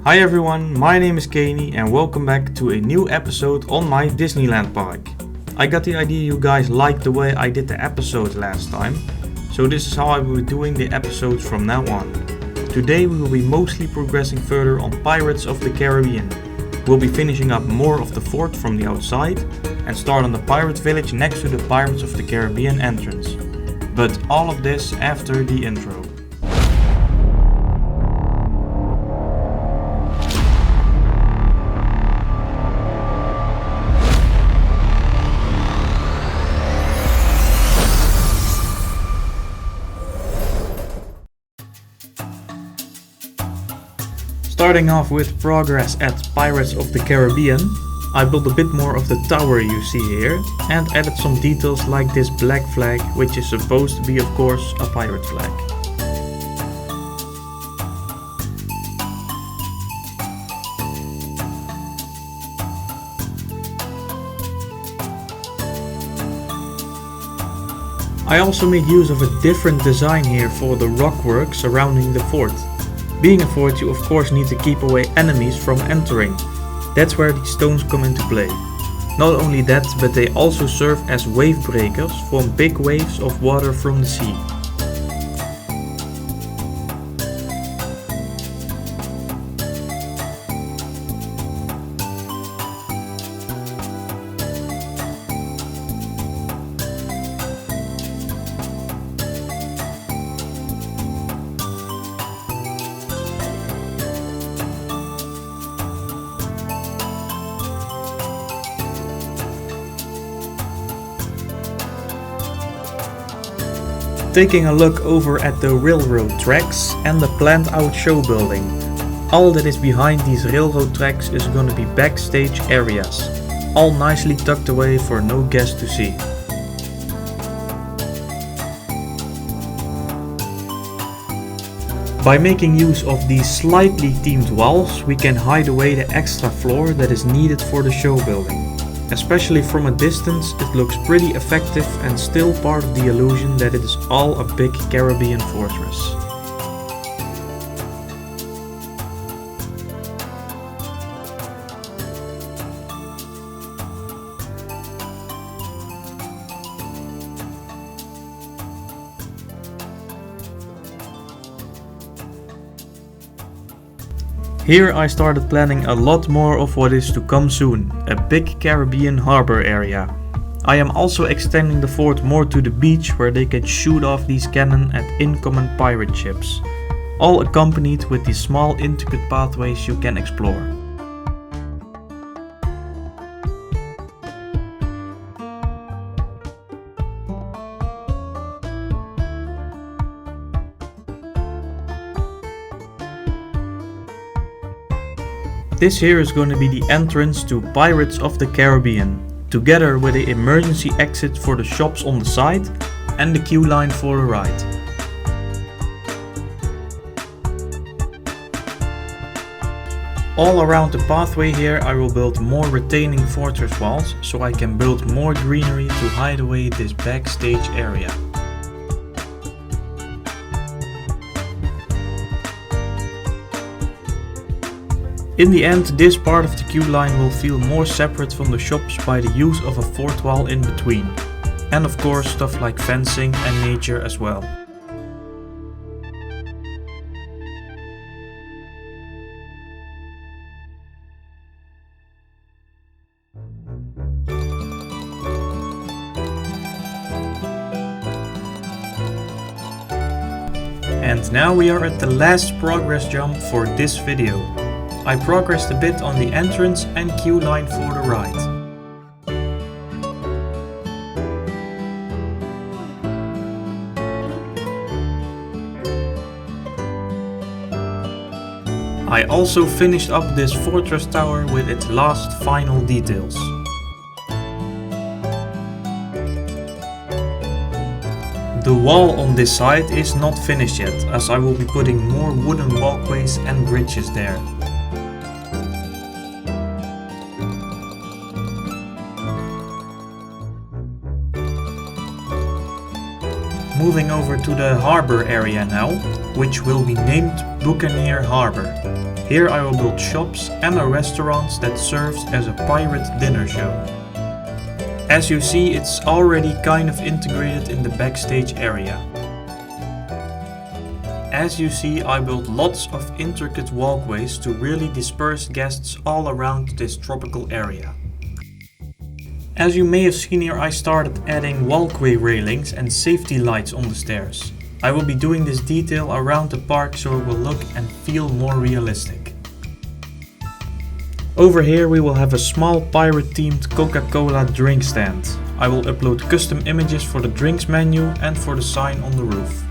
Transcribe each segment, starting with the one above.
Hi everyone, my name is Kenny and welcome back to a new episode on my Disneyland park. I got the idea you guys liked the way I did the episode last time, so this is how I will be doing the episodes from now on. Today we will be mostly progressing further on Pirates of the Caribbean. We'll be finishing up more of the fort from the outside and start on the pirate village next to the Pirates of the Caribbean entrance. But all of this after the intro. Starting off with progress at Pirates of the Caribbean, I built a bit more of the tower you see here and added some details like this black flag, which is supposed to be of course a pirate flag. I also made use of a different design here for the rockwork surrounding the fort. Being a fort, you of course need to keep away enemies from entering. That's where these stones come into play. Not only that, but they also serve as wave breakers from big waves of water from the sea. Taking a look over at the railroad tracks and the planned out show building. All that is behind these railroad tracks is going to be backstage areas, all nicely tucked away for no guest to see. By making use of these slightly themed walls, we can hide away the extra floor that is needed for the show building. Especially from a distance, it looks pretty effective and still part of the illusion that it is all a big Caribbean fortress. Here I started planning a lot more of what is to come soon, a big Caribbean harbor area. I am also extending the fort more to the beach where they can shoot off these cannon at incoming pirate ships, all accompanied with these small intricate pathways you can explore. This here is going to be the entrance to Pirates of the Caribbean, together with the emergency exit for the shops on the side and the queue line for the ride. All around the pathway here I will build more retaining fortress walls so I can build more greenery to hide away this backstage area. In the end, this part of the queue line will feel more separate from the shops by the use of a fort wall in between. And of course stuff like fencing and nature as well. And now we are at the last progress jump for this video. I progressed a bit on the entrance and queue line for the ride. I also finished up this fortress tower with its last final details. The wall on this side is not finished yet, as I will be putting more wooden walkways and bridges there. Moving over to the harbor area now, which will be named Buccaneer Harbor. Here I will build shops and a restaurant that serves as a pirate dinner show. As you see, it's already kind of integrated in the backstage area. As you see, I built lots of intricate walkways to really disperse guests all around this tropical area. As you may have seen here, I started adding walkway railings and safety lights on the stairs. I will be doing this detail around the park so it will look and feel more realistic. Over here we will have a small pirate themed Coca-Cola drink stand. I will upload custom images for the drinks menu and for the sign on the roof.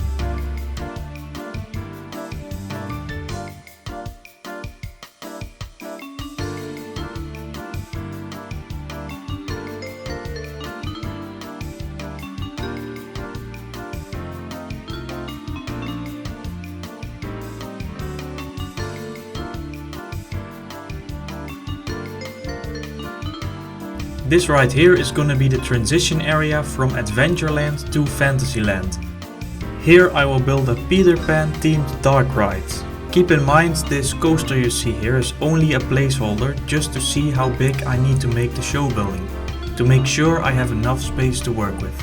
This right here is gonna be the transition area from Adventureland to Fantasyland. Here I will build a Peter Pan themed dark ride. Keep in mind this coaster you see here is only a placeholder just to see how big I need to make the show building, to make sure I have enough space to work with.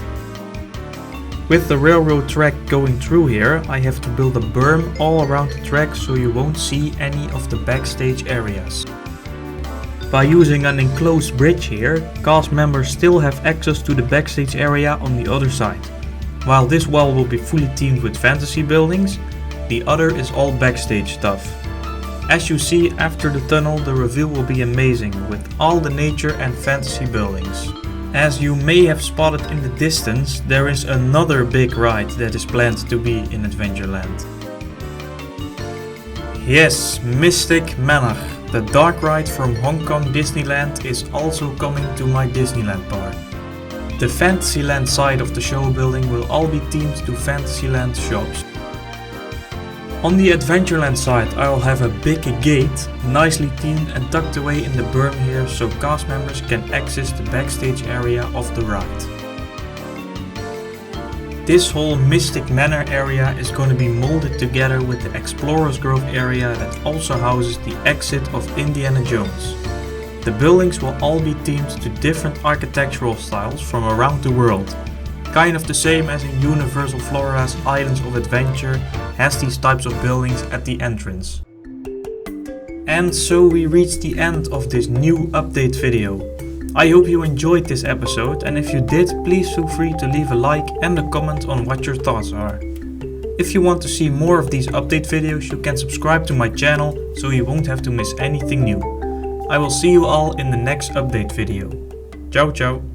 With the railroad track going through here, I have to build a berm all around the track so you won't see any of the backstage areas. By using an enclosed bridge here, cast members still have access to the backstage area on the other side. While this wall will be fully themed with fantasy buildings, the other is all backstage stuff. As you see, after the tunnel the reveal will be amazing with all the nature and fantasy buildings. As you may have spotted in the distance, there is another big ride that is planned to be in Adventureland. Yes, Mystic Manor. The dark ride from Hong Kong Disneyland is also coming to my Disneyland park. The Fantasyland side of the show building will all be themed to Fantasyland shops. On the Adventureland side I will have a big gate, nicely themed and tucked away in the berm here so cast members can access the backstage area of the ride. This whole Mystic Manor area is going to be molded together with the Explorers Grove area that also houses the exit of Indiana Jones. The buildings will all be themed to different architectural styles from around the world. Kind of the same as in Universal Flora's Islands of Adventure has these types of buildings at the entrance. And so we reached the end of this new update video. I hope you enjoyed this episode, and if you did, please feel free to leave a like and a comment on what your thoughts are. If you want to see more of these update videos, you can subscribe to my channel so you won't have to miss anything new. I will see you all in the next update video. Ciao ciao!